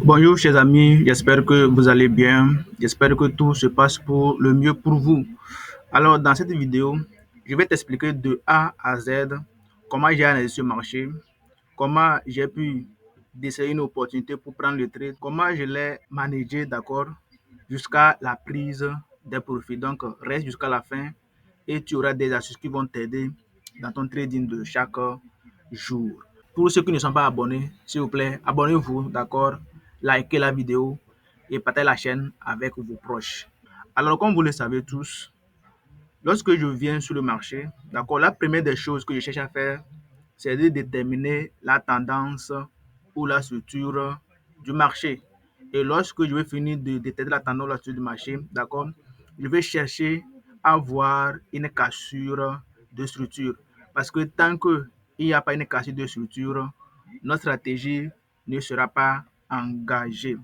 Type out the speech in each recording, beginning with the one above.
Bonjour chers amis, j'espère que vous allez bien. J'espère que tout se passe pour le mieux pour vous. Alors dans cette vidéo, je vais t'expliquer de A à Z comment j'ai analysé ce marché, comment j'ai pu déceler une opportunité pour prendre le trade, comment je l'ai managé, d'accord, jusqu'à la prise des profits. Donc reste jusqu'à la fin et tu auras des astuces qui vont t'aider dans ton trading de chaque jour. Pour ceux qui ne sont pas abonnés, s'il vous plaît, abonnez-vous, d'accord? Likez la vidéo et partagez la chaîne avec vos proches. Alors, comme vous le savez tous, lorsque je viens sur le marché, d'accord, la première des choses que je cherche à faire, c'est de déterminer la tendance ou la structure du marché. Et lorsque je vais finir de déterminer la tendance ou la structure du marché, d'accord, je vais chercher à voir une cassure de structure. Parce que tant qu'il n'y a pas une cassure de structure, notre stratégie ne sera pas engagée.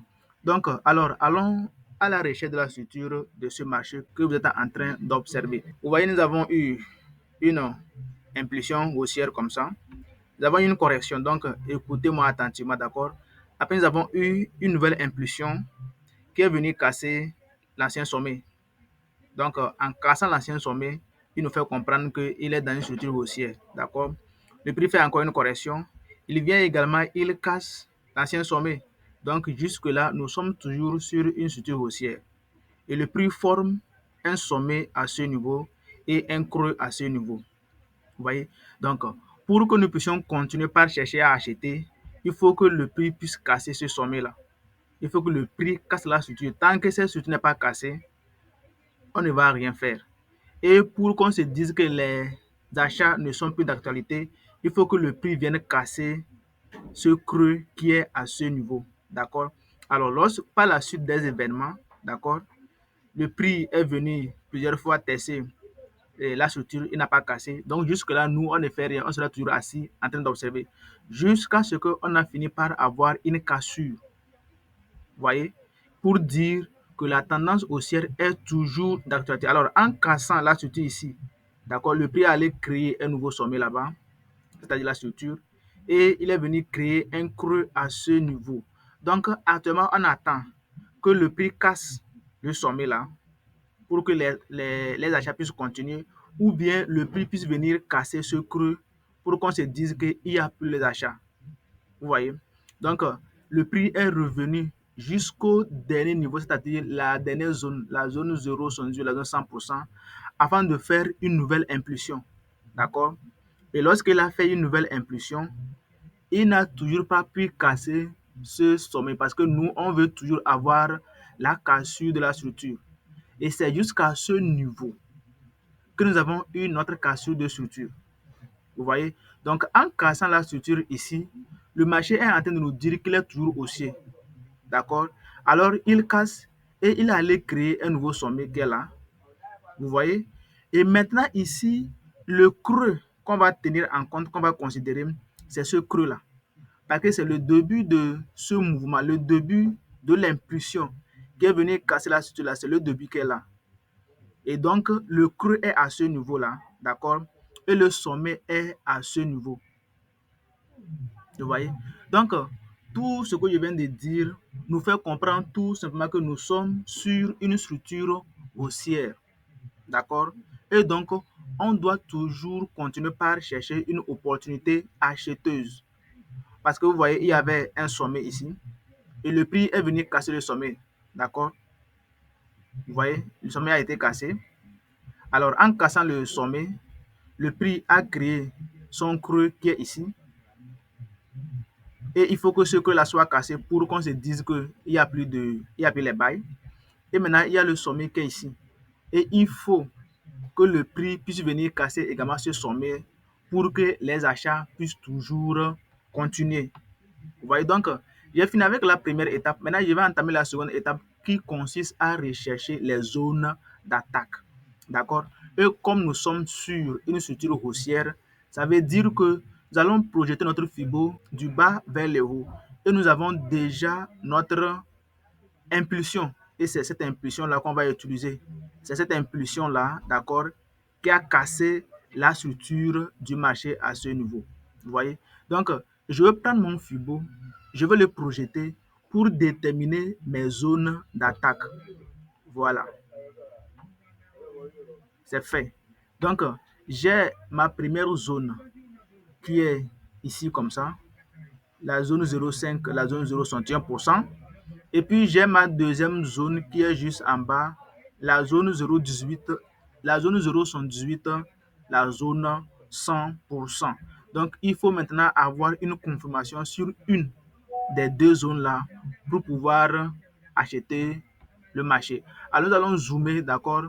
Donc, alors, allons à la recherche de la structure de ce marché que vous êtes en train d'observer. Vous voyez, nous avons eu une impulsion haussière comme ça. Nous avons eu une correction, donc écoutez-moi attentivement, d'accord? Après, nous avons eu une nouvelle impulsion qui est venue casser l'ancien sommet. Donc, en cassant l'ancien sommet, il nous fait comprendre qu'il est dans une structure haussière, d'accord? Le prix fait encore une correction. Il vient également, il casse l'ancien sommet. Donc, jusque-là, nous sommes toujours sur une structure haussière. Et le prix forme un sommet à ce niveau et un creux à ce niveau. Vous voyez? Donc, pour que nous puissions continuer par chercher à acheter, il faut que le prix puisse casser ce sommet-là. Il faut que le prix casse la structure. Tant que cette structure n'est pas cassée, on ne va rien faire. Et pour qu'on se dise que les achats ne sont plus d'actualité, il faut que le prix vienne casser ce creux qui est à ce niveau. D'accord? Alors, par la suite des événements, d'accord, le prix est venu plusieurs fois tester la structure, il n'a pas cassé. Donc, jusque-là, nous, on ne fait rien. On sera toujours assis en train d'observer jusqu'à ce qu'on a fini par avoir une cassure. Vous voyez? Pour dire que la tendance haussière est toujours d'actualité. Alors, en cassant la structure ici, d'accord, le prix allait créer un nouveau sommet là-bas, c'est-à-dire la structure, et il est venu créer un creux à ce niveau. Donc, actuellement, on attend que le prix casse le sommet là pour que les achats puissent continuer, ou bien le prix puisse venir casser ce creux pour qu'on se dise qu'il n'y a plus les achats. Vous voyez? Donc, le prix est revenu jusqu'au dernier niveau, c'est-à-dire la dernière zone, la zone 0, la zone 100%, avant de faire une nouvelle impulsion. D'accord? Et lorsqu'il a fait une nouvelle impulsion, il n'a toujours pas pu casser ce sommet parce que nous, on veut toujours avoir la cassure de la structure. Et c'est jusqu'à ce niveau que nous avons eu notre cassure de structure. Vous voyez? Donc, en cassant la structure ici, le marché est en train de nous dire qu'il est toujours haussier. D'accord? Alors, il casse et il allait créer un nouveau sommet qui est là. Vous voyez? Et maintenant, ici, le creux qu'on va tenir en compte, qu'on va considérer, c'est ce creux-là. Parce que c'est le début de ce mouvement, le début de l'impulsion qui est venu casser la structure là. C'est le début qui est là. Et donc, le creux est à ce niveau-là, d'accord? Et le sommet est à ce niveau. Vous voyez? Donc, tout ce que je viens de dire nous fait comprendre tout simplement que nous sommes sur une structure haussière, d'accord? Et donc, on doit toujours continuer par chercher une opportunité acheteuse. Parce que vous voyez, il y avait un sommet ici et le prix est venu casser le sommet, d'accord? Vous voyez, le sommet a été cassé. Alors, en cassant le sommet, le prix a créé son creux qui est ici. Et il faut que ce creux-là soit cassé pour qu'on se dise qu'il n'y a plus les bails. Et maintenant, il y a le sommet qui est ici. Et il faut que le prix puisse venir casser également ce sommet pour que les achats puissent toujours continuer. Vous voyez donc, j'ai fini avec la première étape. Maintenant, je vais entamer la seconde étape qui consiste à rechercher les zones d'attaque. D'accord? Et comme nous sommes sur une structure haussière, ça veut dire que nous allons projeter notre Fibo du bas vers le haut. Et nous avons déjà notre impulsion. Et c'est cette impulsion-là qu'on va utiliser. C'est cette impulsion-là, d'accord, qui a cassé la structure du marché à ce niveau. Vous voyez? Donc, je vais prendre mon Fibo, je vais le projeter pour déterminer mes zones d'attaque. Voilà, c'est fait. Donc, j'ai ma première zone qui est ici comme ça, la zone 0,5, la zone 0,61%. Et puis, j'ai ma deuxième zone qui est juste en bas, la zone 0,18, la zone 0,78, la zone 100%. Donc, il faut maintenant avoir une confirmation sur une des deux zones-là pour pouvoir acheter le marché. Alors, nous allons zoomer, d'accord,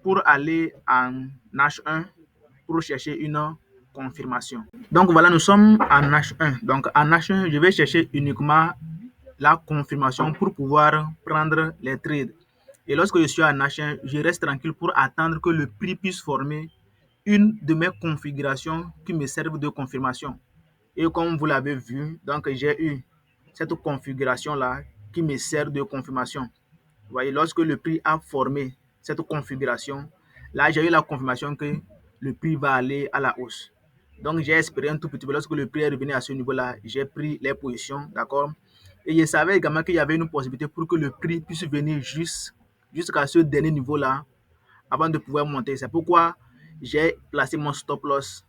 pour aller en H1 pour chercher une confirmation. Donc, voilà, nous sommes en H1. Donc, en H1, je vais chercher uniquement la confirmation pour pouvoir prendre les trades. Et lorsque je suis en H1, je reste tranquille pour attendre que le prix puisse former une de mes configurations qui me servent de confirmation. Et comme vous l'avez vu, donc j'ai eu cette configuration-là qui me sert de confirmation. Vous voyez, lorsque le prix a formé cette configuration, là, j'ai eu la confirmation que le prix va aller à la hausse. Donc, j'ai espéré un tout petit peu. Lorsque le prix est revenu à ce niveau-là, j'ai pris les positions, d'accord? Et je savais également qu'il y avait une possibilité pour que le prix puisse venir jusqu'à ce dernier niveau-là avant de pouvoir monter. C'est pourquoi j'ai placé mon stop loss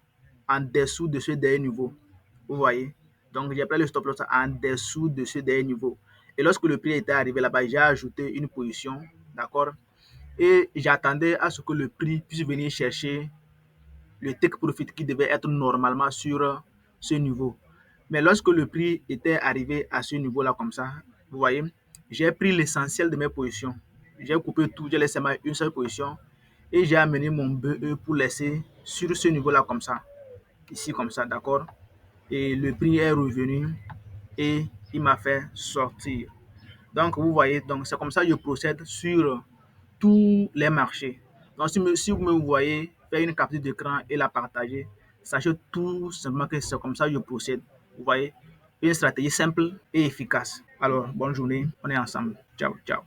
en dessous de ce dernier niveau. Vous voyez? Donc, j'ai pris le stop loss en dessous de ce dernier niveau. Et lorsque le prix était arrivé là-bas, j'ai ajouté une position, d'accord? Et j'attendais à ce que le prix puisse venir chercher le take profit qui devait être normalement sur ce niveau. Mais lorsque le prix était arrivé à ce niveau-là comme ça, vous voyez, j'ai pris l'essentiel de mes positions. J'ai coupé tout, j'ai laissé une seule position et j'ai amené mon BE pour laisser sur ce niveau-là comme ça, ici comme ça, d'accord? Et le prix est revenu et il m'a fait sortir. Donc, vous voyez, donc c'est comme ça que je procède sur tous les marchés. Donc, si vous me voyez faire une capture d'écran et la partager, sachez tout simplement que c'est comme ça que je procède. Vous voyez, une stratégie simple et efficace. Alors, bonne journée, on est ensemble. Ciao, ciao.